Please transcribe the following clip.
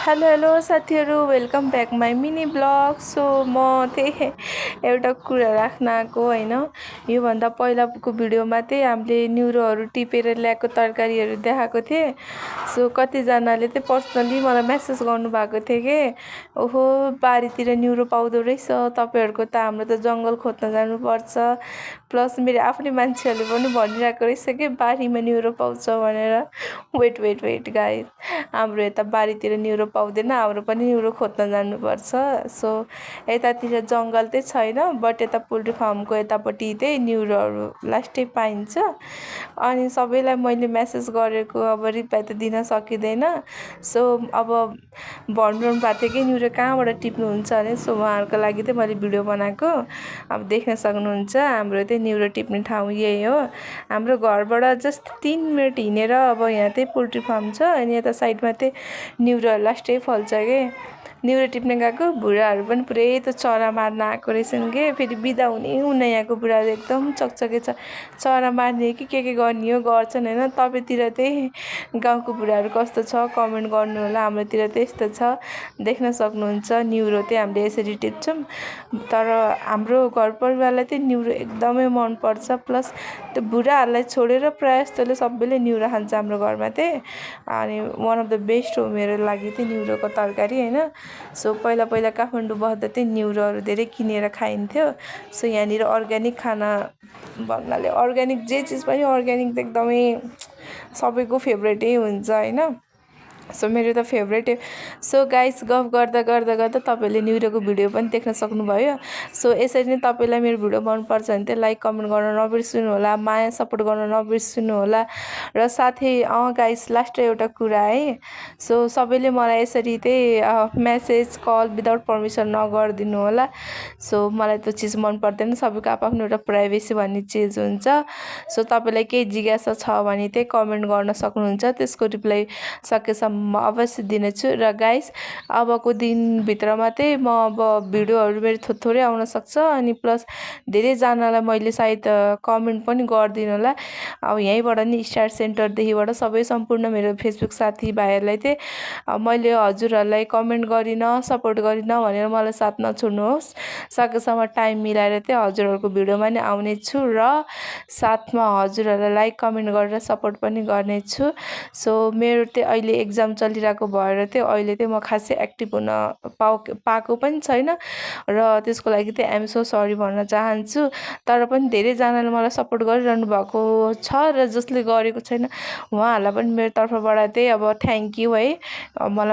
Hello hello साथीहरू, welcome back my mini blog. So म त्यही एउटा कुरा राख्न आएको होइन। योभन्दा पहिलाको भिडियोमा चाहिँ हामीले न्युरोहरू टिपेर ल्याएको तरकारीहरू देखाएको थिएँ। सो कतिजनाले चाहिँ पर्सनली मलाई मेसेज गर्नुभएको थियो कि ओहो बारीतिर न्युरो पाउँदो रहेछ, तपाईँहरूको त हाम्रो त जङ्गल खोज्न जानुपर्छ। प्लस मेरो आफ्नै मान्छेहरूले पनि भनिरहेको रहेछ कि बारीमा न्युरो पाउँछ भनेर। वेट वेट वेट गाइस, हाम्रो यता बारीतिर न्युरो पाउँदैन, हाम्रो पनि न्युरो खोज्न जानुपर्छ। सो यतातिर जङ्गल चाहिँ छैन, बट यता पोल्ट्री फार्मको यतापट्टि चाहिँ न्युरोहरू लास्टै पाइन्छ। अनि सबैलाई मैले मेसेज गरेको अब रिप्लाई त दिन सकिँदैन। सो अब भन्नु भएको थियो कि न्युरो कहाँबाट टिप्नुहुन्छ भने, सो उहाँहरूको लागि चाहिँ मैले भिडियो बनाएको। अब देख्न सक्नुहुन्छ हाम्रो चाहिँ न्युरो टिप्ने ठाउँ यही हो। हाम्रो घरबाट जस्ट 3 मिनट हिँडेर अब यहाँ चाहिँ पोल्ट्री फार्म छ, अनि यता साइडमा चाहिँ न्युरो लास्टै फल्छ के। न्युरो टिप्ने गएको बुढाहरू पनि पुरै त चरा मार्न आएको रहेछन् के। फेरि बिदा हुने यहाँको बुढाहरू एकदम चकचके छ, चरा मार्ने कि के गर्ने हो गर्छन् होइन। तपाईँतिर चाहिँ गाउँको बुढाहरू कस्तो छ कमेन्ट गर्नु होला। हाम्रोतिर चाहिँ यस्तो छ, देख्न सक्नुहुन्छ न्युरो चाहिँ हामीले यसरी टिप्छौँ। तर हाम्रो घर परिवारलाई चाहिँ न्युरो एकदमै मनपर्छ। प्लस त्यो बुढाहरूलाई छोडेर प्रायः जस्तोले सबैले न्युरो खान्छ हाम्रो घरमा चाहिँ। अनि वान अफ द बेस्ट हो मेरो लागि चाहिँ न्युरोको तरकारी होइन। सो पहिला पहिला काठमाडौँ बस्दा चाहिँ न्युरोहरू धेरै किनेर खाइन्थ्यो। सो यहाँनिर अर्ग्यानिक खाना भन्नाले अर्ग्यानिक जे चिज पनि अर्ग्यानिक त एकदमै सबैको फेभरेटै हुन्छ होइन। सो मेरो त फेभरेट। सो गाइस, गफ गर्दा गर्दा गर्दा तपाईँहरूले न्युरोको भिडियो पनि देख्न सक्नुभयो। सो यसरी नै तपाईँलाई मेरो भिडियो मनपर्छ भने चाहिँ लाइक कमेन्ट गर्न नबिर्सनु होला, माया सपोर्ट गर्न नबिर्सनु होला। र साथै गाइस, लास्ट एउटा कुरा है। सो सबैले मलाई यसरी चाहिँ मेसेज कल विदाउट पर्मिसन नगरिदिनु होला। सो मलाई त्यो चिज मन पर्दैन। सबैको आफ्नो एउटा प्राइभेसी भन्ने चिज हुन्छ। सो तपाईँलाई केही जिज्ञासा छ भने चाहिँ कमेन्ट गर्न सक्नुहुन्छ, त्यसको रिप्लाई सकेसम्म म अवश्य दिनेछु। र गाइस, अबको दिनभित्रमा चाहिँ म अब भिडियोहरू मेरो थोरै आउन सक्छ। अनि प्लस धेरैजनालाई मैले सायद कमेन्ट पनि गरिदिनु होला। अब यहीँबाट नि स्टार सेन्टरदेखिबाट सबै सम्पूर्ण मेरो फेसबुक साथीभाइहरूलाई चाहिँ मैले हजुरहरूलाई कमेन्ट गरिनँ, सपोर्ट गरिनँ भनेर मलाई साथ नछोड्नुहोस्। सकेसम्म टाइम मिलाएर चाहिँ हजुरहरूको भिडियोमा नि आउने छु र साथमा हजुरहरूलाई लाइक कमेन्ट गरेर सपोर्ट पनि गर्नेछु। सो मेरो चाहिँ अहिले एक्जाम चलिरहेको भएर चाहिँ अहिले चाहिँ म खासै एक्टिभ हुन पाएको पनि छैन। र त्यसको लागि चाहिँ आइएम सो सरी भन्न चाहन्छु। तर पनि धेरैजनाले मलाई सपोर्ट गरिरहनु भएको छ, र जसले गरेको छैन उहाँहरूलाई पनि मेरो तर्फबाट चाहिँ अब थ्याङ्क यू है। मलाई